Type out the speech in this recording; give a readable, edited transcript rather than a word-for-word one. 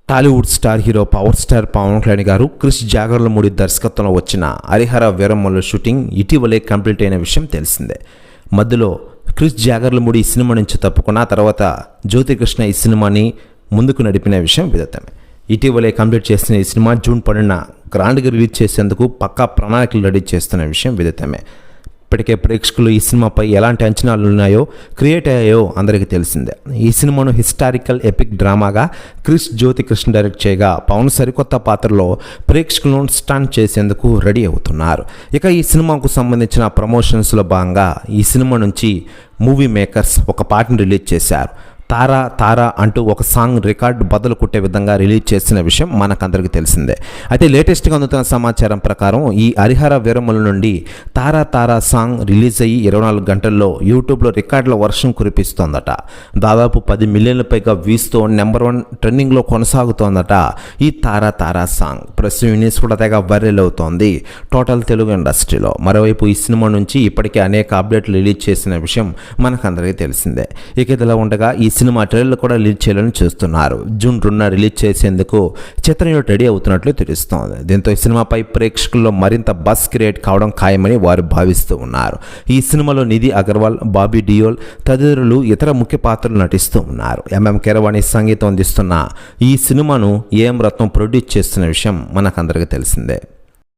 Tollywood star hero power star Pawan Kalyan గారు క్రిష్ జాగర్లమూడి దర్శకత్వంలో వచ్చిన హరిహర వీరమ్మల షూటింగ్ ఇటీవలే కంప్లీట్ అయిన విషయం తెలిసిందే. మధ్యలో క్రిష్ జాగర్లమూడి ఈ సినిమా నుంచి తప్పుకున్న తర్వాత జ్యోతికృష్ణ ఈ సినిమాని ముందుకు నడిపిన విషయం విదితమే. ఇటీవలే కంప్లీట్ చేసిన ఈ సినిమా జూన్ 12న గ్రాండ్గా రిలీజ్ చేసేందుకు పక్కా ప్రణాళికలు రెడీ చేస్తున్న విషయం విదితమే. ఇప్పటికే ప్రేక్షకులు ఈ సినిమాపై ఎలాంటి అంచనాలు ఉన్నాయో క్రియేట్ అయ్యాయో అందరికీ తెలిసిందే. ఈ సినిమాను హిస్టారికల్ ఎపిక్ డ్రామాగా క్రిష్ జ్యోతికృష్ణ డైరెక్ట్ చేయగా పవన్ సరికొత్త పాత్రలో ప్రేక్షకులను స్టన్ చేసేందుకు రెడీ అవుతున్నారు. ఇక ఈ సినిమాకు సంబంధించిన ప్రమోషన్స్లో భాగంగా ఈ సినిమా నుంచి మూవీ మేకర్స్ ఒక పాటను రిలీజ్ చేశారు. తారా తారా అంటూ ఒక సాంగ్ రికార్డు బదులు కొట్టే విధంగా రిలీజ్ చేసిన విషయం మనకందరికీ తెలిసిందే. అయితే లేటెస్ట్గా అందుతున్న సమాచారం ప్రకారం ఈ హరిహర వీరమ్మల నుండి తారా తారా సాంగ్ రిలీజ్ అయ్యి 24 గంటల్లో యూట్యూబ్లో రికార్డుల వర్షం కురిపిస్తోందట. దాదాపు 10 మిలియన్ల పైగా వ్యూస్తో నెంబర్ 1 ట్రెండింగ్లో కొనసాగుతోందట ఈ తారా తారా సాంగ్. ప్రస్తుతం న్యూస్ కూడా తెగ వైరల్ అవుతోంది టోటల్ తెలుగు ఇండస్ట్రీలో. మరోవైపు ఈ సినిమా నుంచి ఇప్పటికే అనేక అప్డేట్లు రిలీజ్ చేసిన విషయం మనకందరికీ తెలిసిందే. ఇక ఇదిలా ఉండగా ఈ సినిమా ట్రైలర్ కూడా రిలీజ్ చేయాలని చూస్తున్నారు. జూన్ 2న రిలీజ్ చేసేందుకు చిత్రం రెడీ అవుతున్నట్లు తెలుస్తోంది. దీంతో ఈ సినిమాపై ప్రేక్షకుల్లో మరింత బస్ క్రియేట్ కావడం ఖాయమని వారు భావిస్తూ ఉన్నారు. ఈ సినిమాలో నిధి అగర్వాల్, బాబీ డియోల్ తదితరులు ఇతర ముఖ్య పాత్రలు నటిస్తూ ఉన్నారు. ఎంఎం కీరవాణి సంగీతం అందిస్తున్న ఈ సినిమాను ఏఎం రత్నం ప్రొడ్యూస్ చేస్తున్న విషయం మనకందరికీ తెలిసిందే.